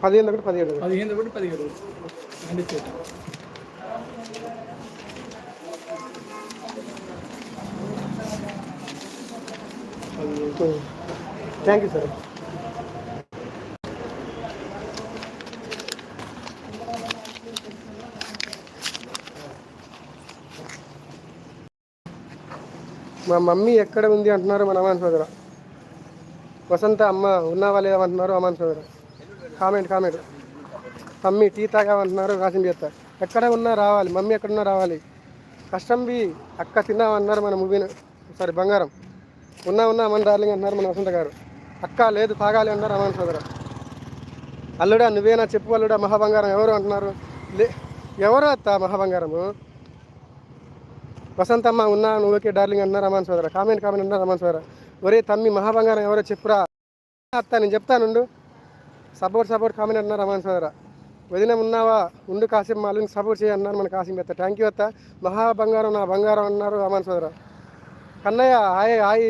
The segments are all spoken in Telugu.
15 ఒకటి 17 15 ఒకటి 17 అండి. Thank you sir. మా మమ్మీ ఎక్కడ ఉంది అంటున్నారు మన అమాన్ సోదర. వసంత అమ్మ ఉన్నావా లేదా అంటున్నారు అమాన్ సోదర. కామెంట్. మమ్మీ టీ తాగామంటున్నారు కాసిం చేస్తా. ఎక్కడ ఉన్నా రావాలి, మమ్మీ ఎక్కడున్నా రావాలి. కష్టం బి అక్క తిన్నామన్నారు మన మూవీని. సారీ బంగారం ఉన్నా అమన్ డార్లింగ్ అంటున్నారు మన వసంత గారు. అక్క లేదు తాగాలి అన్నారు అమాన్ సోదర. అల్లుడా నువ్వేనా చెప్పు అల్లుడా మహాబంగారం ఎవరు అంటున్నారు. ఎవరు అత్త మహాబంగారము? వసంతమ్మ ఉన్నా నువ్వు ఓకే డార్లింగ్ అన్నారు అమాన్ సోదర. కామెంట్ అన్నారు అమాన్ సోదర. ఒరే తమ్మి మహాబంగారం ఎవరో చెప్పురా అత్త, నేను చెప్తానుండు. సపోర్ట్ కామెంట్ అన్నారు అమాన్ సోదర. వదిన ఉన్నావా ఉండు కాసిం మాలని సపోర్ట్ చేయన్నారు మన కాసిం అత్త. థ్యాంక్ యూ అత్త. మహాబంగారం నా బంగారం అన్నారు అమాన్ సోదర. కన్నయ్య హాయ్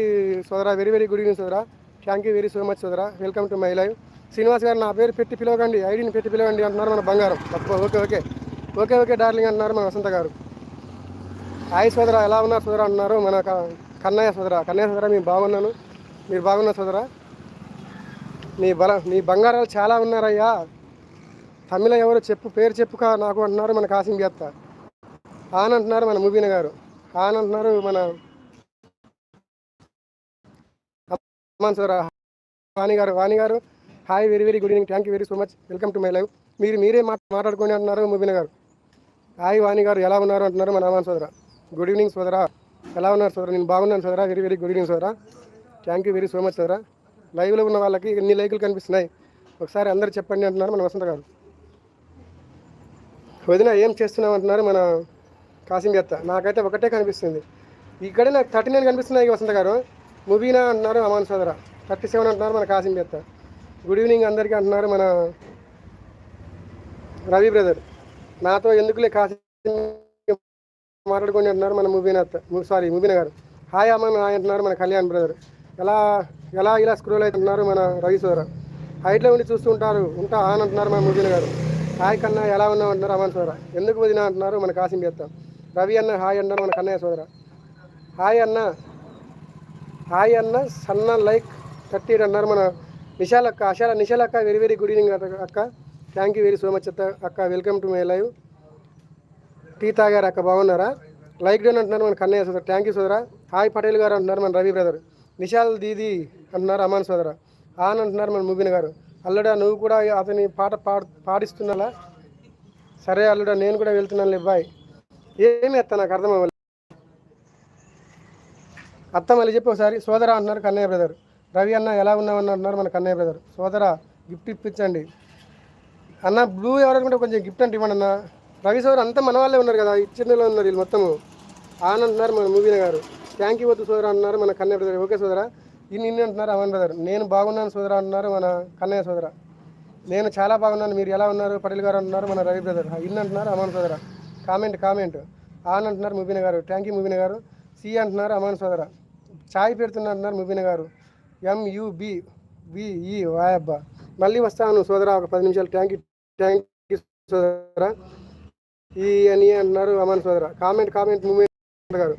సోదరా, వెరీ గుడ్ ఈవినింగ్ సోదరా. Thank you very so much సోదరా. Welcome to my live. Srinivas garu నా పేరు పెట్టి పిలవకండి, ఐడిని పెట్టి పిలవండి అంటున్నారు మన బంగారం. ఓకే డార్లింగ్ అంటున్నారు మన వసంత గారు. హాయ్ సోదరా ఎలా ఉన్నారు సోదరా అంటున్నారు మన కన్నయ్య సోదరా. మేము బాగున్నాను, మీరు బాగున్నారు సోదరా. నీ బంగారాలు చాలా ఉన్నారయ్యా. తమిళ ఎవరు చెప్పు, పేరు చెప్పుక నాకు అంటున్నారు మన కాసిం గేత్త. ఆన్ అంటున్నారు మన ముబీన గారు. ఆన్ అంటున్నారు మన అమ్మాన్ సోదరా. వాణి గారు hi very good evening. Thank you very so much. Welcome to my live. మీరే మాట్లాడుకోండి అంటున్నారు ముబీన గారు. హాయ్ వాణి గారు ఎలా ఉన్నారు అంటున్నారు మన అమ్మాన్ సోదరా. గుడ్ ఈవినింగ్ సోదరా, ఎలా ఉన్నారు సోదరా? నేను బాగున్నాను సోదరా. వెరీ గుడ్ ఈవినింగ్ సోదరా. Thank you very so much సోదరా. లైవ్లో ఉన్న వాళ్ళకి ఎన్ని లైకులు కనిపిస్తున్నాయి ఒకసారి అందరు చెప్పండి అంటున్నారు మన వసంత గారు. వదిన ఏం చేస్తున్నాం అంటున్నారు మన కాసిం గెత్త. నాకైతే ఒకటే కనిపిస్తుంది ఇక్కడే, నాకు 39 కనిపిస్తున్నాయి వసంత గారు. ముబీనా అంటున్నారు అమాన్ సోదర. 37 అంటున్నారు మన కాసిం గెత్త. గుడ్ ఈవినింగ్ అందరికీ అంటున్నారు మన రవి బ్రదర్. నాతో ఎందుకులే కాసిం మాట్లాడుకోండి అంటున్నారు మన ముబీనా గారు. హాయ్ అమన్ హాయ్ అంటున్నారు మన కళ్యాణ్ బ్రదర్. ఇలా స్క్రోల్ అవుతుంటున్నారు మన రవి సోదర. హైట్లో ఉండి ఉంటా ఆన్ అంటున్నారు మన ముబీనా గారు. హాయ్ కన్నా ఎలా ఉన్నావు అంటున్నారు అమాన్ సోదర. ఎందుకు వదినా అంటున్నారు మన కాసిం గెత్త. రవి అన్న హాయ్ అన్నారు మన కన్నయ్య సోదర. హాయ్ అన్న సన్న లైక్ 30 అన్నారు మన నిశాల్ అక్క వెరీ గుడ్ ఈవినింగ్ అక్క. Thank you very so much అక్క. Welcome to my live. Tea తాగారు అక్క, బాగున్నారా? లైక్ డౌన్ అంటున్నారు మన కన్నయ్య సోదర. థ్యాంక్ యూ సోదర. హాయ్ పటేల్ గారు అంటున్నారు మన రవి బ్రదర్. నిశాల్ దీది అంటున్నారు అమాన్ సోదర. ఆన్ అంటున్నారు మన ముబీన్ గారు. అల్లుడా నువ్వు కూడా అతని పాట పాడిస్తున్నాలా? సరే అల్లుడా నేను కూడా వెళ్తున్నాను బాయ్. ఏమి అత్త నాకు అర్థం అవ్వలేదు అత్త, మళ్ళీ చెప్పి ఒకసారి. సోదర అంటున్నారు కన్నయ్య బ్రదర్. రవి అన్న ఎలా ఉన్నామని అంటున్నారు మన కన్నయ్య బ్రదర్. సోదర గిఫ్ట్ ఇప్పించండి అన్న. బ్లూ ఎవరనుకుంటే కొంచెం గిఫ్ట్ అంటే ఇవ్వండి అన్న. రవి సోదరు అంతా మన వాళ్ళే ఉన్నారు కదా, ఇచ్చిందులో ఉన్నారు వీళ్ళు మొత్తము. ఆన్ అంటున్నారు మన ముబీన్ గారు. థ్యాంక్ యూ వద్దు సోదర అంటున్నారు మన కన్నయ్య బ్రదర్. ఓకే సోదర. ఇన్ని అంటున్నారు అమన్ బ్రదర్. నేను బాగున్నాను సోదర అంటున్నారు మన కన్నయ్య సోదర. నేను చాలా బాగున్నాను, మీరు ఎలా ఉన్నారు పటేల్ గారు అంటున్నారు మన రవి బ్రదర్. ఇన్ని అంటున్నారు అమాన్ సోదర. కామెంట్ ఆన్ అంటున్నారు ముబీన గారు. థ్యాంక్ యూ ముబీన గారు. సి అంటున్నారు అమాన్ సోదర. ఛాయ్ పెడుతున్నారు అంటున్నారు ముబీన గారు. MUBVE వాయబ్బా. మళ్ళీ వస్తాను సోదర ఒక 10 నిమిషాలు. థ్యాంక్ యూ సోదర. ఈ అని అంటున్నారు అమాన్ సోదర. కామెంట్ ముబీన గారు.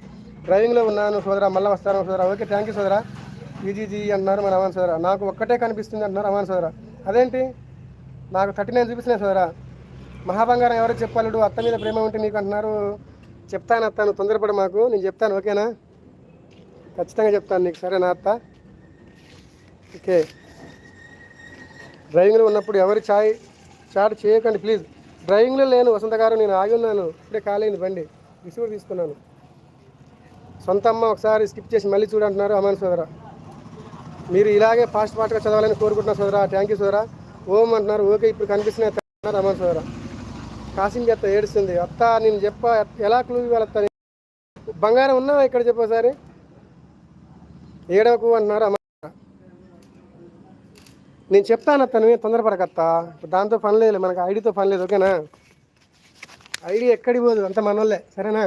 డ్రైవింగ్లో ఉన్నాను సోదర, మళ్ళీ వస్తాను సోదర. ఓకే థ్యాంక్ యూ సోదర. ఈజీజీ అంటున్నారు మన అమాన్ సోదర. నాకు ఒక్కటే కనిపిస్తుంది అంటున్నారు అమాన్ సోదర. అదేంటి నాకు 39 చూపిస్తున్నాయి సోదర. మహాబంగారం ఎవరో చెప్పాలడు. అత్త మీద ప్రేమ ఉంటే నీకు అంటున్నారు. చెప్తాను అత్త, నువ్వు తొందరపడ మాకు, నేను చెప్తాను ఓకేనా? ఖచ్చితంగా చెప్తాను నీకు, సరేనా అత్త? ఓకే. డ్రైవింగ్లో ఉన్నప్పుడు ఎవరి చాట్ చేయకండి ప్లీజ్. డ్రైవింగ్లో లేను వసంత గారు, నేను ఆగి ఉన్నాను. ఇప్పుడే కాలేని బండి రిసీవ్ తీసుకున్నాను. సొంత అమ్మ ఒకసారి స్కిప్ చేసి మళ్ళీ చూడంటున్నారు అమాన్ సోదర. మీరు ఇలాగే ఫాస్ట్గా చదవాలని కోరుకుంటున్నారు సోదర. థ్యాంక్ యూ సోదర. ఓం అంటున్నారు. ఓకే ఇప్పుడు కనిపిస్తున్నాయి అమాన్ సోదర. కాసిం గెత్త ఏడుస్తుంది. అత్త నేను ఎలా క్లూ ఇవ్వాలత్త? బంగారం ఉన్నా ఇక్కడ చెప్పోసారి. ఏడవకు అంటున్నారు అమ్మ. నేను చెప్తాను అత్త, నువ్వే తొందరపడకత్తా. దాంతో పని లేదు, మనకు ఐడితో పని లేదు ఓకేనా? ఐడి ఎక్కడికి పోదు, అంత మనోళ్ళే సరేనా?